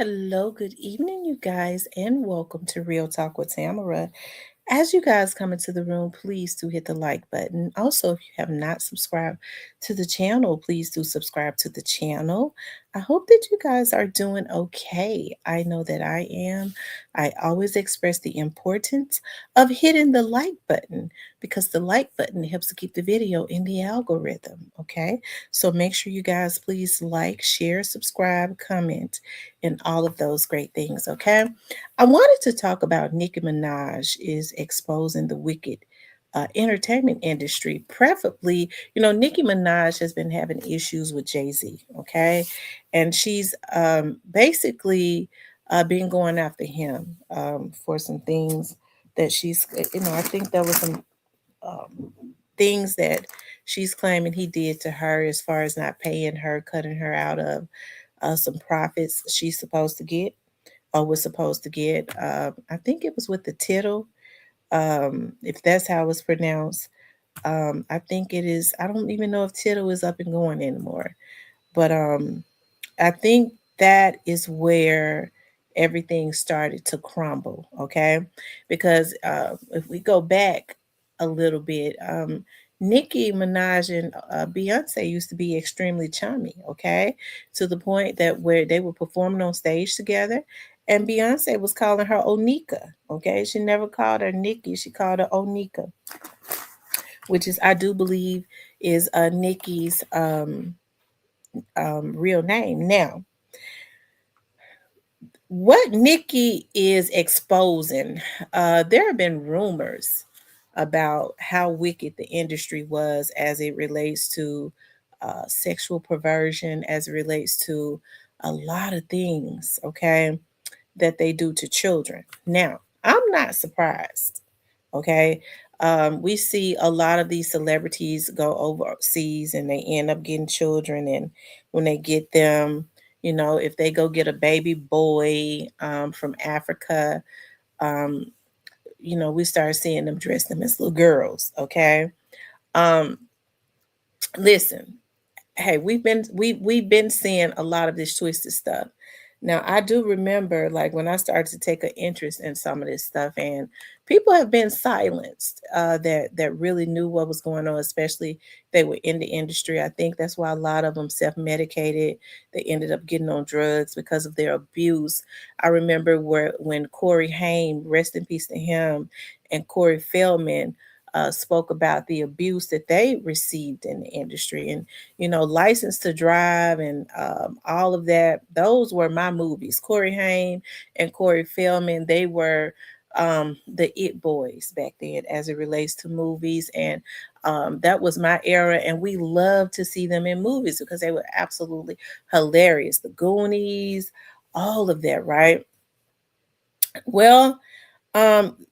Hello, good evening, you guys, and welcome to Real Talk with Tamara. As you guys come into the room, please do hit the like button. Also, if you have not subscribed to the channel, please do subscribe to the channel. I hope that you guys are doing okay. I know that I am. I always express the importance of hitting the like button because the like button helps to keep the video in the algorithm. Okay. So make sure you guys please like, share, subscribe, comment, and all of those great things. Okay. I wanted to talk about Nicki Minaj is exposing the wicked entertainment industry. Preferably, Nicki Minaj has been having issues with Jay Z, okay? And she's basically been going after him for some things that I think there was some um, things that she's claiming he did to her as far as not paying her, cutting her out of some profits she's supposed to get or was supposed to get. I think it was with the tittle, if that's how it's pronounced. I think it is. I don't even know if tittle is up and going anymore, but I think that is where everything started to crumble. Okay, because if we go back a little bit, Nicki Minaj and Beyonce used to be extremely chummy. Okay, to the point that where they were performing on stage together. And Beyonce was calling her Onika. Okay, she never called her Nikki; she called her Onika, which is I do believe is Nikki's real name. Now, what Nikki is exposing, there have been rumors about how wicked the industry was as it relates to sexual perversion, as it relates to a lot of things, okay, that they do to children. Now, I'm not surprised, okay? We see a lot of these celebrities go overseas and they end up getting children. And when they get them, if they go get a baby boy from Africa, um, we start seeing them dress them as little girls, okay? Um, Listen, hey, we've been seeing a lot of this twisted stuff. Now, I do remember like when I started to take an interest in some of this stuff, and people have been silenced that really knew what was going on, especially they were in the industry. I think that's why a lot of them self-medicated. They ended up getting on drugs because of their abuse. I remember where when Corey Haim, rest in peace to him, and Corey Feldman spoke about the abuse that they received in the industry. And License to Drive and all of that. Those were my movies. Corey Haim and Corey Feldman, they were the it boys back then as it relates to movies. And that was my era. And we loved to see them in movies because they were absolutely hilarious. The Goonies, all of that, right? Well,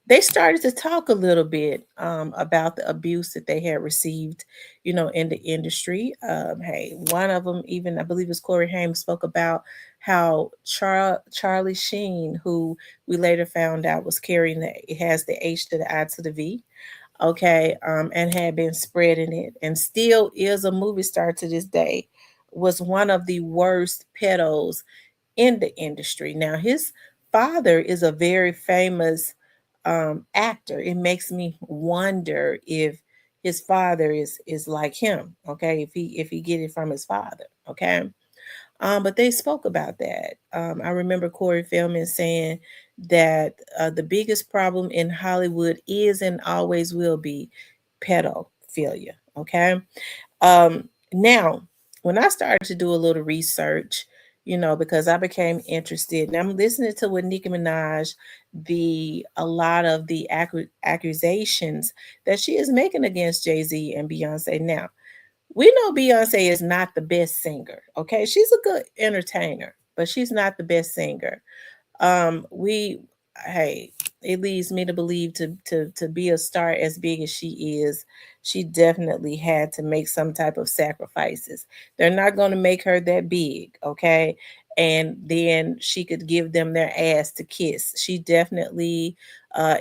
they started to talk a little bit about the abuse that they had received, in the industry. Hey, one of them, even I believe it was Corey Haim, spoke about how Charlie Sheen, who we later found out was carrying it has the H to the I to the V, okay, and had been spreading it, and still is a movie star to this day, was one of the worst pedos in the industry. Now, his father is a very famous actor. It makes me wonder if his father is like him. Okay, if he get it from his father. Okay, but they spoke about that. I remember Corey Feldman saying that the biggest problem in Hollywood is and always will be pedophilia. Okay, now, when I started to do a little research, because I became interested, and I'm listening to what Nicki Minaj, a lot of the accusations that she is making against Jay Z and Beyonce. Now, we know Beyonce is not the best singer. Okay, she's a good entertainer, but she's not the best singer. We Hey, it leads me to believe to be a star as big as she is, she definitely had to make some type of sacrifices. They're not going to make her that big, okay? And then she could give them their ass to kiss. She definitely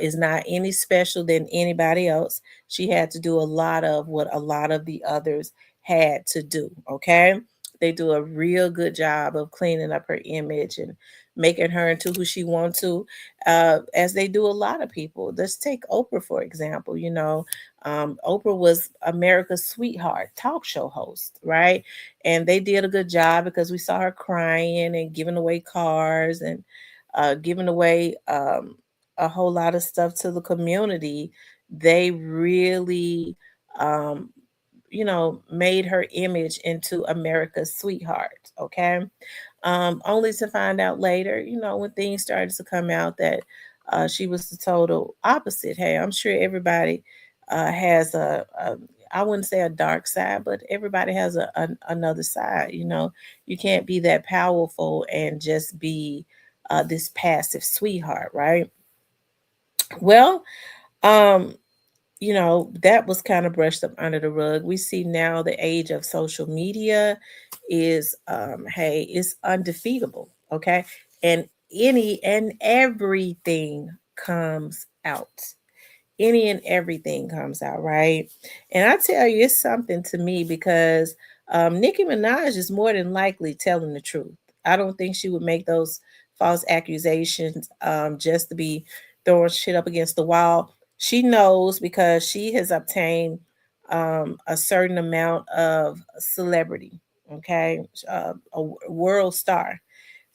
is not any special than anybody else. She had to do a lot of what a lot of the others had to do, okay? They do a real good job of cleaning up her image and making her into who she wants to, as they do a lot of people. Let's take Oprah, for example. Oprah was America's sweetheart talk show host, right? And they did a good job because we saw her crying and giving away cars and giving away a whole lot of stuff to the community. They really um, made her image into America's sweetheart. Okay. Only to find out later, when things started to come out that she was the total opposite. Hey, I'm sure everybody has I wouldn't say a dark side, but everybody has another side. You can't be that powerful and just be this passive sweetheart, right? Well, um, that was kind of brushed up under the rug. We see now the age of social media is, hey, it's undefeatable. Okay. And any and everything comes out. Any and everything comes out, right? And I tell you, it's something to me because Nicki Minaj is more than likely telling the truth. I don't think she would make those false accusations just to be throwing shit up against the wall. She knows because she has obtained a certain amount of celebrity, okay, a world star.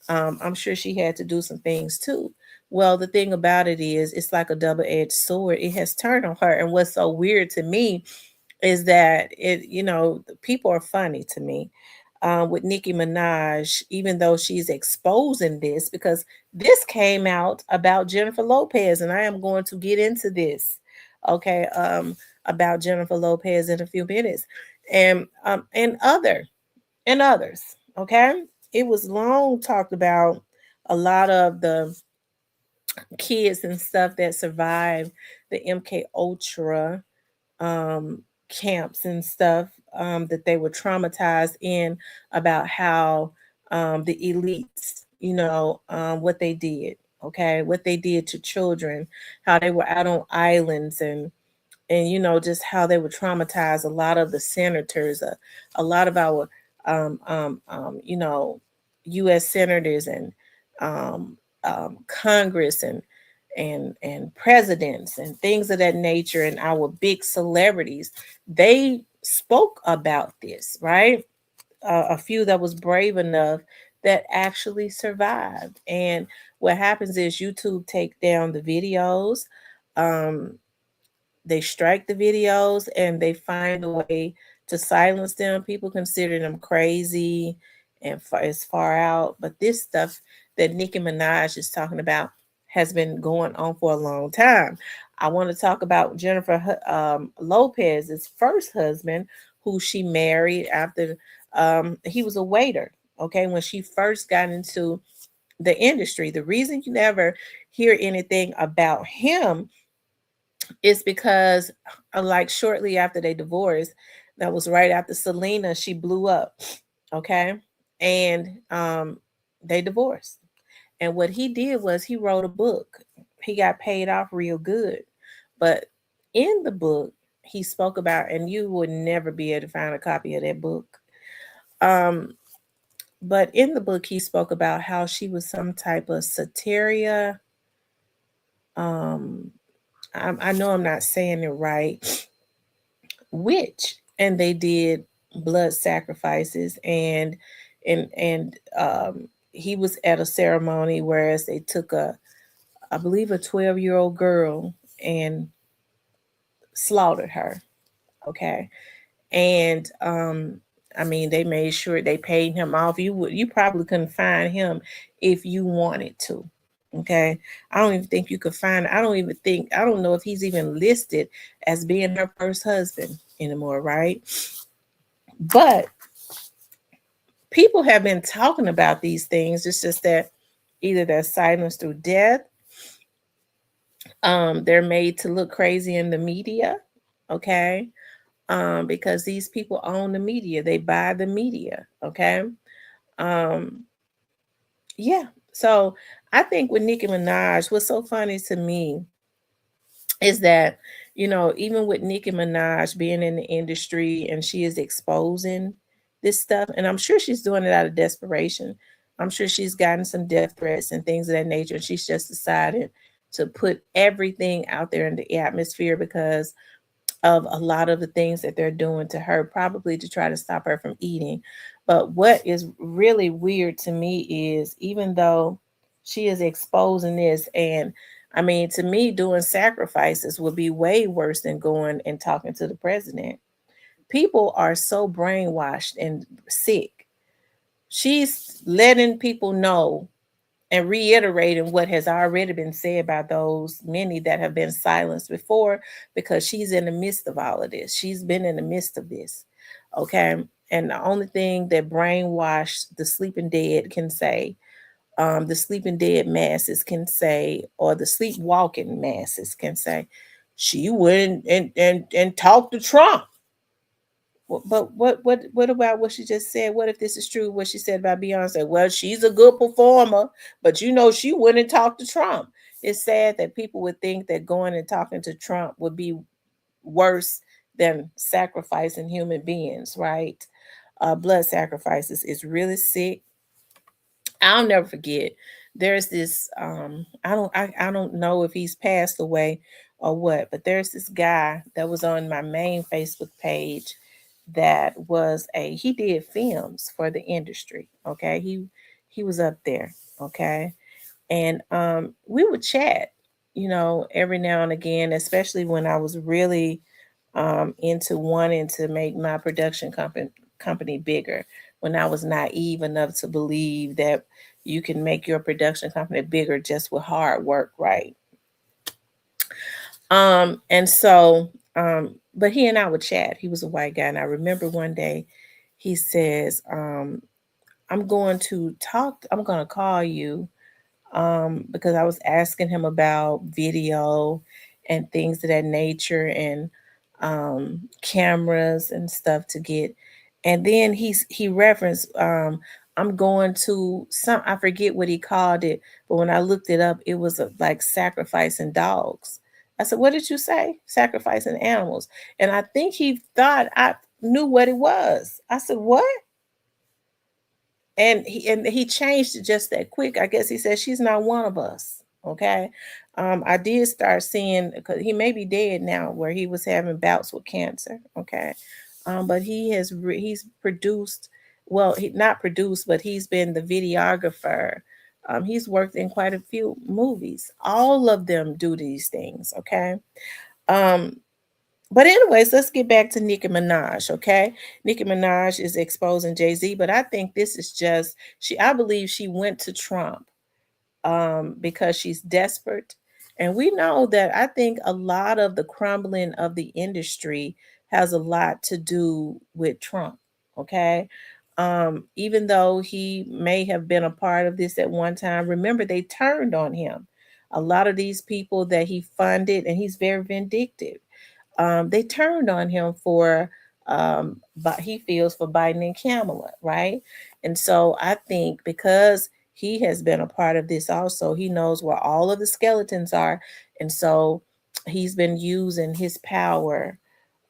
I'm sure she had to do some things too. Well, the thing about it is, it's like a double edged sword. It has turned on her. And what's so weird to me is that the people are funny to me. With Nicki Minaj, even though she's exposing this, because this came out about Jennifer Lopez, and I am going to get into this, okay, about Jennifer Lopez in a few minutes, and others. Okay, it was long talked about a lot of the kids and stuff that survived the MK Ultra um, camps and stuff, that they were traumatized in, about how the elites, what they did. Okay, what they did to children, how they were out on islands, and just how they would traumatize a lot of the senators, a lot of our um, um, um, you know U.S. senators and Congress and presidents and things of that nature, and our big celebrities. They spoke about this, right? A few that was brave enough that actually survived. And what happens is YouTube take down the videos. Um, they strike the videos and they find a way to silence them. People consider them crazy and as far out. But this stuff that Nicki Minaj is talking about has been going on for a long time. I want to talk about Jennifer Lopez's first husband, who she married after he was a waiter. Okay, when she first got into the industry, the reason you never hear anything about him is because like shortly after they divorced, that was right after Selena, she blew up. Okay. And they divorced. And what he did was he wrote a book. He got paid off real good. But in the book, he spoke about, and you would never be able to find a copy of that book. Um, but in the book, he spoke about how she was some type of Soteria. Um, I know I'm not saying it right, witch, and they did blood sacrifices, and he was at a ceremony, whereas they took I believe a 12-year-old girl and slaughtered her. Okay. And I mean, they made sure they paid him off. You probably couldn't find him if you wanted to. Okay. I don't even think you could find, I don't know if he's even listed as being her first husband anymore, right? But people have been talking about these things. It's just that either they're silenced through death, they're made to look crazy in the media, okay? Because these people own the media, they buy the media, okay? Um, yeah. So I think with Nicki Minaj, what's so funny to me is that, even with Nicki Minaj being in the industry and she is exposing this stuff, and I'm sure she's doing it out of desperation. I'm sure she's gotten some death threats and things of that nature, and she's just decided to put everything out there in the atmosphere because of a lot of the things that they're doing to her, probably to try to stop her from eating. But what is really weird to me is, even though she is exposing this, and I mean, to me, doing sacrifices would be way worse than going and talking to the president. People are so brainwashed and sick. She's letting people know and reiterating what has already been said by those many that have been silenced before, because she's in the midst of all of this. She's been in the midst of this. Okay. And the only thing that brainwashed the sleeping dead can say, the sleeping dead masses can say, or the sleepwalking masses can say, she went and talked to Trump. But what about what she just said? What if this is true? What she said about Beyonce? Well, she's a good performer, but she went and talked to Trump. It's sad that people would think that going and talking to Trump would be worse than sacrificing human beings, right? Blood sacrifices is really sick. I'll never forget. There's this I don't know if he's passed away or what, but there's this guy that was on my main Facebook page that was a he did films for the industry. Okay. He was up there. Okay. And we would chat, every now and again, especially when I was really into wanting to make my production company bigger, when I was naive enough to believe that you can make your production company bigger just with hard work, right? And so, but he and I would chat. He was a white guy, and I remember one day he says, I'm going to call you, because I was asking him about video and things of that nature, and cameras and stuff to get. And then he referenced, I'm going to some, I forget what he called it, but when I looked it up, it was like sacrificing dogs. I said, "What did you say? Sacrificing animals?" And I think he thought I knew what it was. I said, "What?" And he changed it just that quick. I guess he said she's not one of us. Okay. I did start seeing, because he may be dead now, where he was having bouts with cancer. Okay. But he's produced, well, he not produced, but he's been the videographer. He's worked in quite a few movies. All of them do these things. Okay. Um, but anyways, let's get back to Nicki Minaj, okay? Nicki Minaj is exposing Jay-Z, but I think this is just I believe she went to Trump because she's desperate. And we know that I think a lot of the crumbling of the industry has a lot to do with Trump. Okay. Even though he may have been a part of this at one time, remember they turned on him. A lot of these people that he funded, and he's very vindictive. They turned on him for, but he feels for Biden and Kamala, right? And so I think because he has been a part of this also, he knows where all of the skeletons are. And so he's been using his power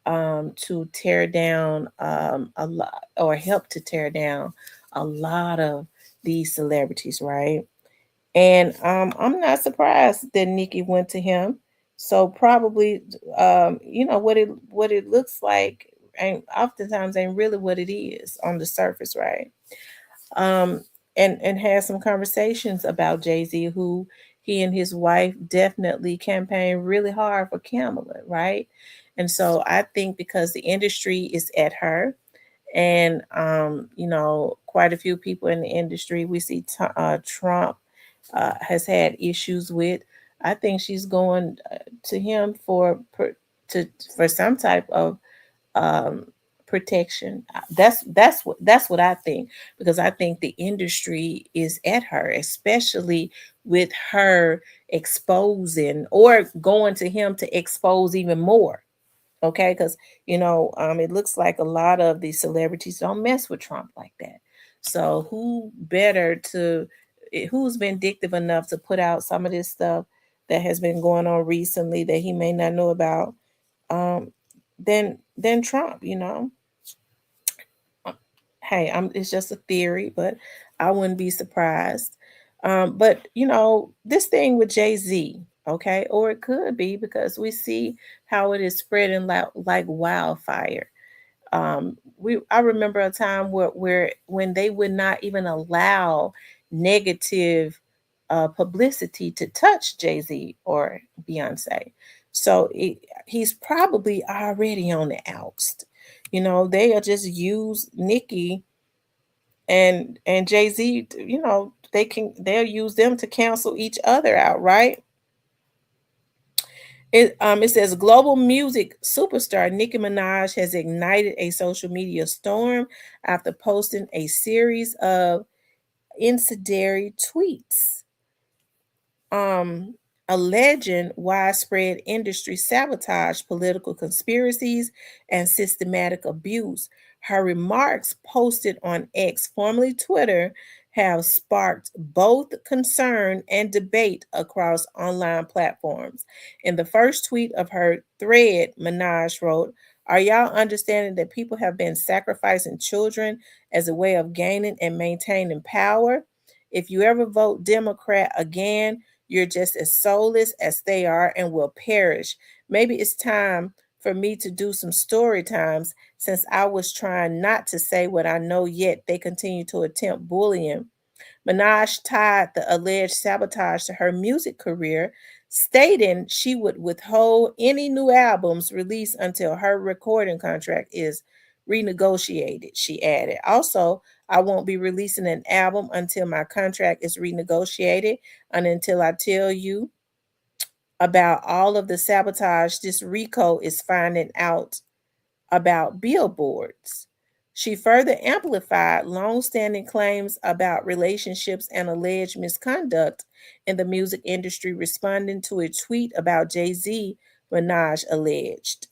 to tear down a lot, or help to tear down a lot of these celebrities, right? And I'm not surprised that Nikki went to him. So probably, what it looks like, and oftentimes ain't really what it is on the surface, right? Um, and had some conversations about Jay Z, who he and his wife definitely campaigned really hard for Kamala, right? And so I think because the industry is at her, and quite a few people in the industry we see Trump has had issues with. I think she's going to him to for some type of um, protection. That's what I think, because I think the industry is at her, especially with her exposing or going to him to expose even more. Okay, because it looks like a lot of these celebrities don't mess with Trump like that. So who's vindictive enough to put out some of this stuff that has been going on recently that he may not know about, um than Trump. Uh, Hey, it's just a theory, but I wouldn't be surprised. But this thing with Jay-Z, okay, or it could be because we see how it is spreading like wildfire. We I remember a time where when they would not even allow negative publicity to touch Jay-Z or Beyonce. So he's probably already on the oust. They are just use Nicki and Jay-Z, they'll use them to cancel each other out, right? It says global music superstar Nicki Minaj has ignited a social media storm after posting a series of incendiary tweets um, alleging widespread industry sabotage, political conspiracies, and systematic abuse. Her remarks, posted on X, formerly Twitter, have sparked both concern and debate across online platforms. In the first tweet of her thread, Minaj wrote, "Are y'all understanding that people have been sacrificing children as a way of gaining and maintaining power? If you ever vote Democrat again, you're just as soulless as they are and will perish. Maybe it's time for me to do some story times since I was trying not to say what I know, yet they continue to attempt bullying." Minaj tied the alleged sabotage to her music career, stating she would withhold any new albums released until her recording contract is renegotiated. She added, "Also, I won't be releasing an album until my contract is renegotiated and until I tell you about all of the sabotage this Rico is finding out about billboards." She further amplified longstanding claims about relationships and alleged misconduct in the music industry, responding to a tweet about Jay-Z. Minaj alleged,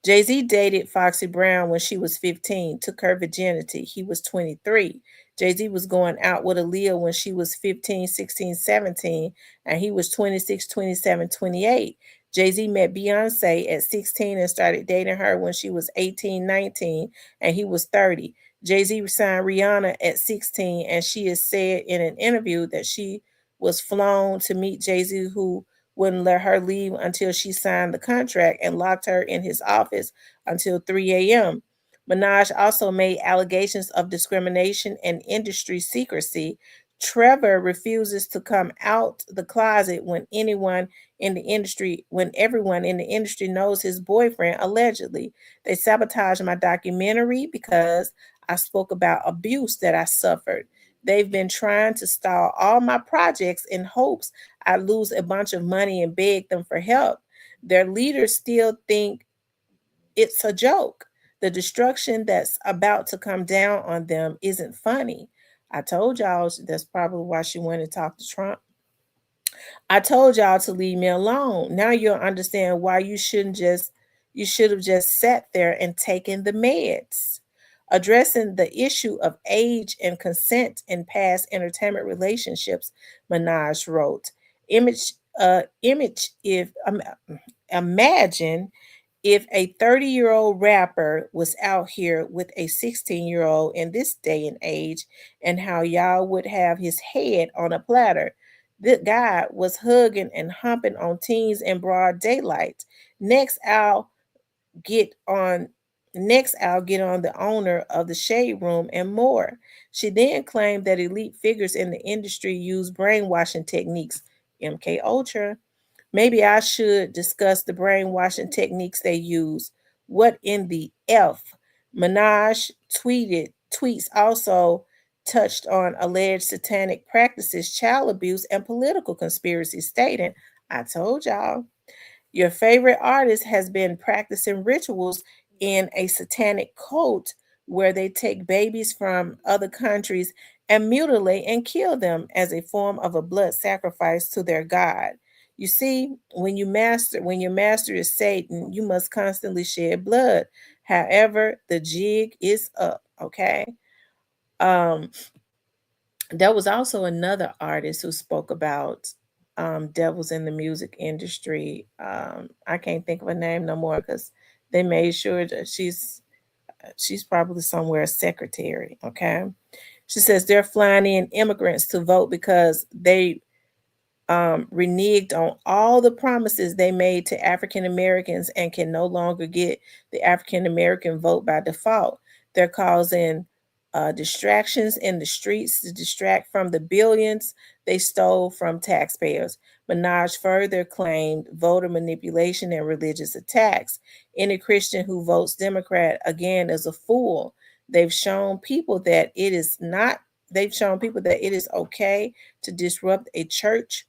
"Jay-Z dated Foxy Brown when she was 15, took her virginity. He was 23. Jay-Z was going out with Aaliyah when she was 15, 16, 17, and he was 26, 27, 28. Jay-Z met Beyonce at 16 and started dating her when she was 18, 19, and he was 30. Jay-Z signed Rihanna at 16, and she has said in an interview that she was flown to meet Jay-Z, who wouldn't let her leave until she signed the contract and locked her in his office until 3 a.m. Minaj also made allegations of discrimination and industry secrecy. Trevor refuses to come out the closet when everyone in the industry knows his boyfriend allegedly. They sabotaged my documentary because I spoke about abuse that I suffered. They've been trying to stall all my projects in hopes I lose a bunch of money and beg them for help. Their leaders still think it's a joke. The destruction that's about to come down on them isn't funny." I told y'all that's probably why she went and talked to Trump. "I told y'all to leave me alone. Now you'll understand why you should have just sat there and taken the meds." Addressing the issue of age and consent in past entertainment relationships, Minaj wrote, image if imagine if a 30-year-old rapper was out here with a 16-year-old in this day and age, and how y'all would have his head on a platter. The guy was hugging and humping on teens in broad daylight. Next, I'll get on I'll get on the owner of the shade room and more. She then claimed that elite figures in the industry use brainwashing techniques. MK Ultra. Maybe I should discuss the brainwashing techniques they use. What in the F? Minaj tweets also touched on alleged satanic practices, child abuse, and political conspiracy, stating, "I told y'all. Your favorite artist has been practicing rituals in a satanic cult where they take babies from other countries and mutilate and kill them as a form of a blood sacrifice to their god. You see, when your master is Satan, you must constantly shed blood. However, the jig is up, okay?" Um there was also another artist who spoke about devils in the music industry. I can't think of her name no more because they made sure that She's probably somewhere a secretary. Okay. She says they're flying in immigrants to vote because they reneged on all the promises they made to African Americans and can no longer get the African American vote by default. They're causing distractions in the streets to distract from the billions they stole from taxpayers. Minaj further claimed voter manipulation and religious attacks. Any Christian who votes Democrat again is a fool. They've shown people that it is not, they've shown people that it is okay to disrupt a church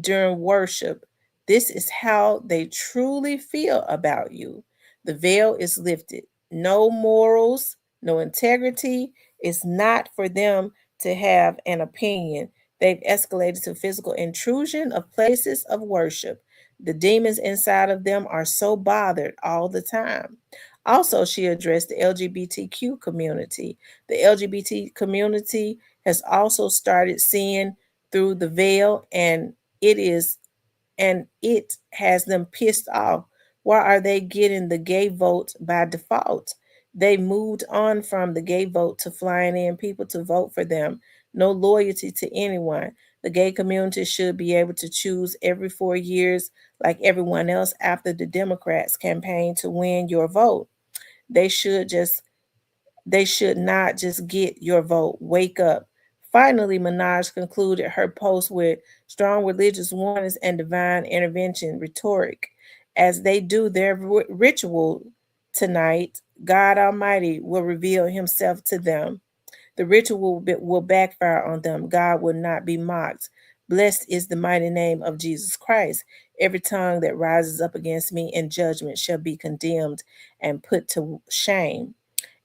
during worship. This is how they truly feel about you. The veil is lifted. No morals, no integrity. It's not for them to have an opinion. They've escalated to physical intrusion of places of worship. The demons inside of them are so bothered all the time. Also, she addressed the LGBTQ community. The LGBT community has also started seeing through the veil, and it is and it has them pissed off. Why are they getting the gay vote by default? They moved on from the gay vote to flying in people to vote for them. No loyalty to anyone. The gay community should be able to choose every 4 years, like everyone else, after the Democrats campaign to win your vote. They should just they should not just get your vote. Wake up. Finally, Minaj concluded her post with strong religious warnings and divine intervention rhetoric. As they do their ritual tonight, God Almighty will reveal himself to them. The ritual will backfire on them. God will not be mocked. Blessed is the mighty name of Jesus Christ. Every tongue that rises up against me in judgment shall be condemned and put to shame.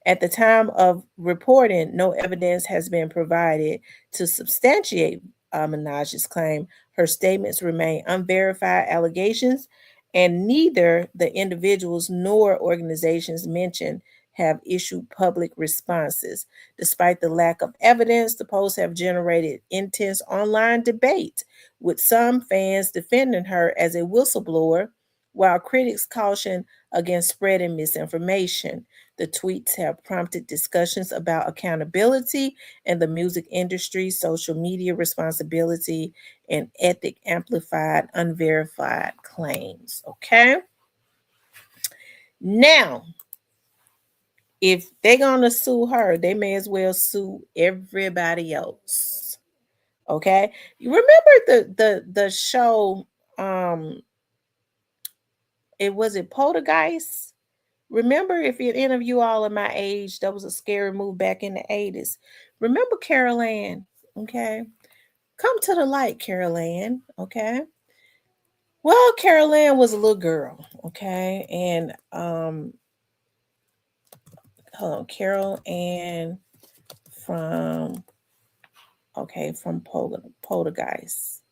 At the time of reporting, no evidence has been provided to substantiate Minaj's claim. Her statements remain unverified allegations, and neither the individuals nor organizations mentioned have issued public responses. Despite the lack of evidence, the posts have generated intense online debate, with some fans defending her as a whistleblower, while critics caution against spreading misinformation. The tweets have prompted discussions about accountability and the music industry, social media responsibility, and ethic amplified unverified claims. Okay. Now, if they're gonna sue her, they may as well sue everybody else. Okay. You remember the show, it was it Poltergeist? Remember, if you're any of you all in my age, that was a scary movie back in the 80s. Remember Carol Ann? Okay. Come to the light, Carol Ann. Okay. Well, Carol Ann was a little girl. Okay. And hold on, Carol Ann from from Poltergeist.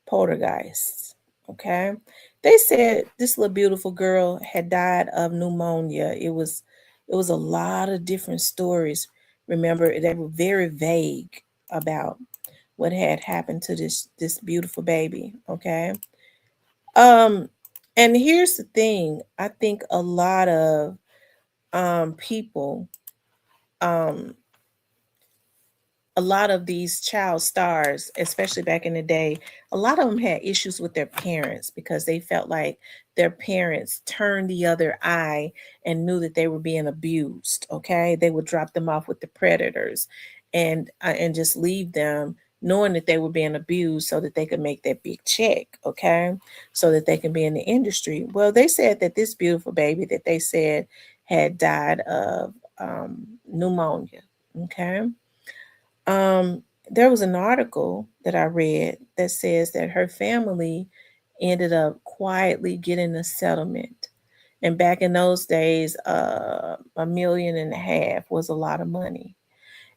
Poltergeist. Okay. They said this little beautiful girl had died of pneumonia. It was a lot of different stories. Remember, they were very vague about what had happened to this beautiful baby. Okay. Um, and here's the thing. I think a lot of people, um a lot of these child stars, especially back in the day, a lot of them had issues with their parents because they felt like their parents turned the other eye and knew that they were being abused. Okay, they would drop them off with the predators, and just leave them knowing that they were being abused so that they could make that big check. Okay, so that they can be in the industry. Well, they said that this beautiful baby that they said had died of pneumonia. Okay, um, there was an article that I read that says that her family ended up quietly getting a settlement. And back in those days, $1.5 million was a lot of money.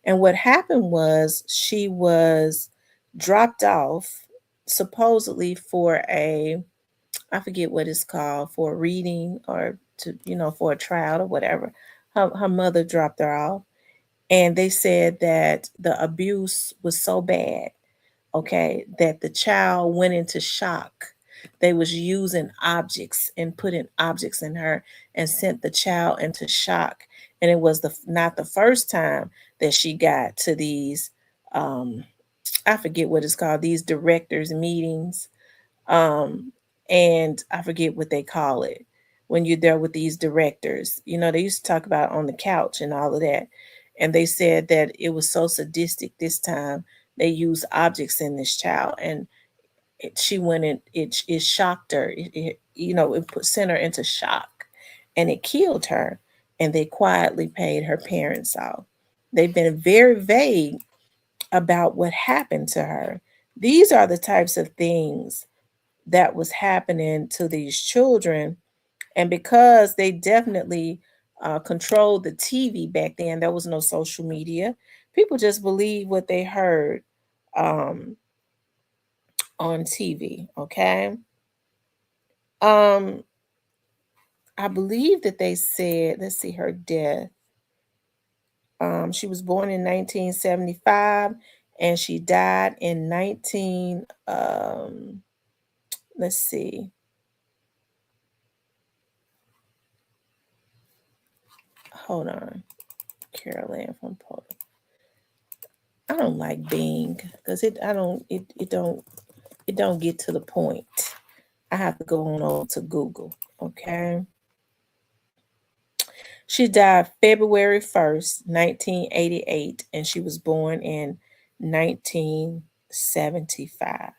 And what happened was she was dropped off supposedly for I forget what it's called, for a reading or for a trial or whatever. Her mother dropped her off, and they said that the abuse was so bad, okay, that the child went into shock. They was using objects and putting objects in her and sent the child into shock. And it was not the first time that she got to these um I forget what it's called, these directors meetings. Um and I forget what they call it when you're there with these directors. They used to talk about on the couch and all of that. And they said that it was so sadistic this time. They used objects in this child, and she went in. It shocked her. Sent her into shock, and it killed her. And they quietly paid her parents off. They've been very vague about what happened to her. These are the types of things that was happening to these children. And because they definitely controlled the TV back then, there was no social media. People just believed what they heard um, on TV. Okay. Um, I believe that they said, let's see, her death. She was born in 1975 and she died in 19, let's see, hold on. Carolyn from Poland. I don't like Bing because it don't get to the point. I have to go on over to Google. Okay. She died February 1st, 1988, and she was born in 1975.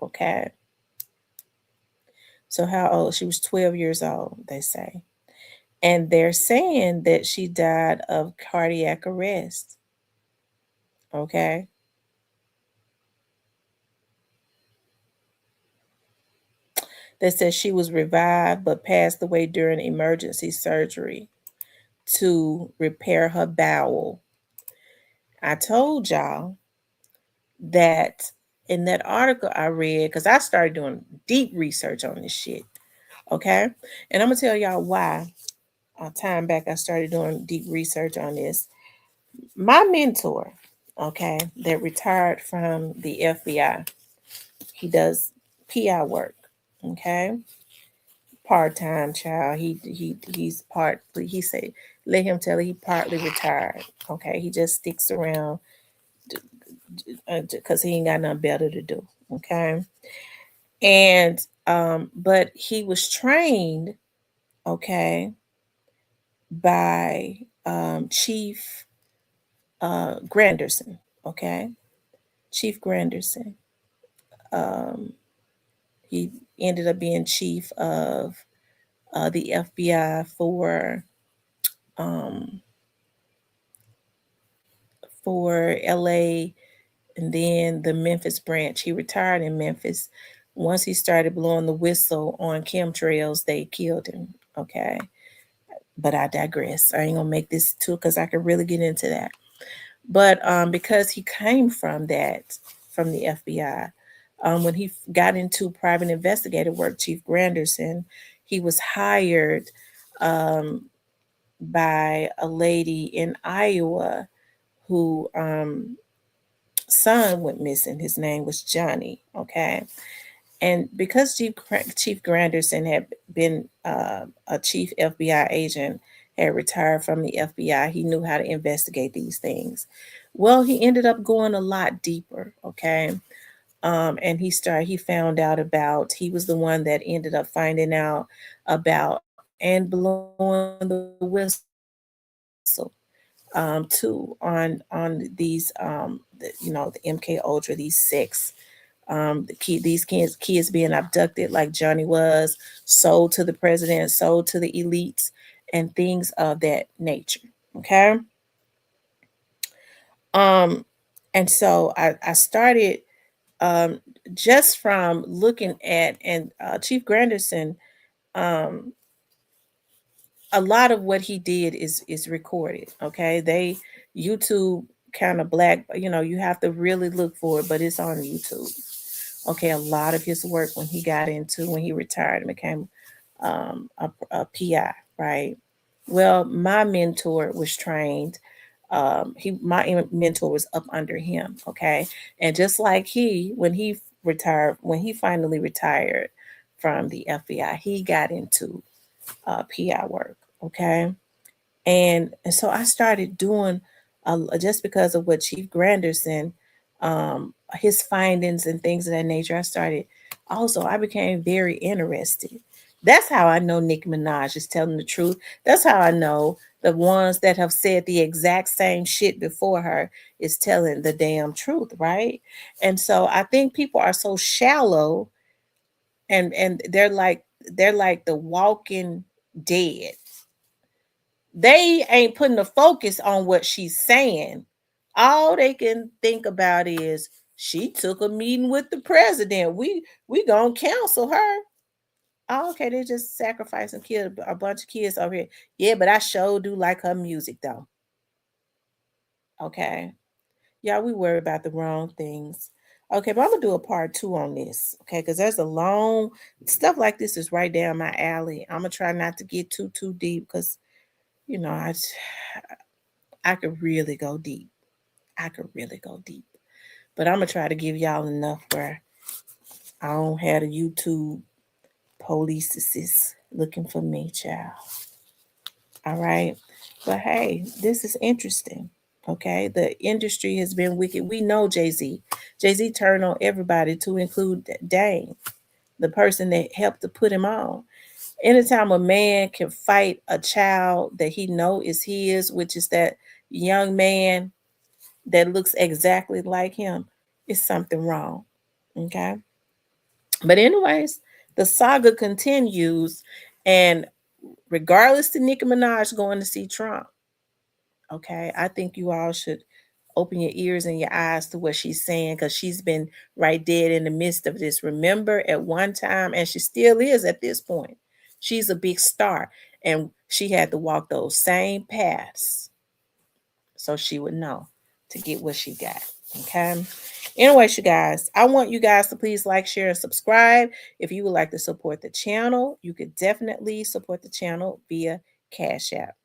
Okay. So how old? She was 12 years old, they say. And they're saying that she died of cardiac arrest. Okay. They said she was revived but passed away during emergency surgery to repair her bowel. I told y'all that in that article I read, because I started doing deep research on this shit. Okay. And I'm going to tell y'all why. A time back, I started doing deep research on this. My mentor, okay, that retired from the FBI, he does PI work, okay, part time child. He's part. He said, let him tell you, he partly retired. Okay, he just sticks around because he ain't got nothing better to do. Okay, and but he was trained, okay, by Chief Granderson. Okay, Chief Granderson. Um, he ended up being chief of the FBI um, for LA and then the Memphis branch. He retired in Memphis. Once he started blowing the whistle on chemtrails, they killed him. Okay. But I digress. I ain't gonna make this too because I could really get into that. But because he came from that, from the FBI, when he got into private investigative work, Chief Granderson, he was hired um, by a lady in Iowa who son went missing. His name was Johnny. Okay. And because Chief Granderson had been a chief FBI agent, had retired from the FBI, he knew how to investigate these things. Well, he ended up going a lot deeper. Okay. And he found out about, he was the one that ended up finding out about and blowing the whistle too on the MK Ultra, these sex these kids being abducted like Johnny was, sold to the president, sold to the elites, and things of that nature. Okay. Um, and so I started um just from looking at and Chief Granderson, um, a lot of what he did is recorded. Okay. They YouTube kind of black, you have to really look for it, but it's on YouTube. Okay, a lot of his work when he retired and became a PI, right? Well, my mentor was trained. My mentor was up under him. Okay, and just like when he finally retired, from the FBI. He got into PR work. Okay. And so I started doing just because of what Chief Granderson, his findings and things of that nature. I started also. I became very interested. That's how I know Nicki Minaj is telling the truth. That's how I know the ones that have said the exact same shit before her is telling the damn truth, right? And so I think people are so shallow, and they're like the walking dead. They ain't putting the focus on what she's saying. All they can think about is she took a meeting with the president. We gonna cancel her. Oh, okay, they just sacrificed and killed a bunch of kids over here. Yeah, but I sure do like her music though. Okay. Yeah, we worry about the wrong things. Okay, but I'm gonna do a part two on this. Okay, because there's a long stuff like this is right down my alley. I'm gonna try not to get too deep because I could really go deep. I could really go deep. But I'm gonna try to give y'all enough where I don't have the YouTube police looking for me, child. All right. But hey, this is interesting. Okay. The industry has been wicked. We know Jay-Z. Jay-Z turned on everybody to include Dane, the person that helped to put him on. Anytime a man can fight a child that he know is his, which is that young man that looks exactly like him, is something wrong. Okay. But anyways, the saga continues, and regardless to Nicki Minaj going to see Trump, okay, I think you all should open your ears and your eyes to what she's saying because she's been right dead in the midst of this. Remember, at one time, and she still is at this point, she's a big star, and she had to walk those same paths so she would know to get what she got. Okay. Anyways, you guys, I want you guys to please like, share, and subscribe. If you would like to support the channel, you could definitely support the channel via Cash App.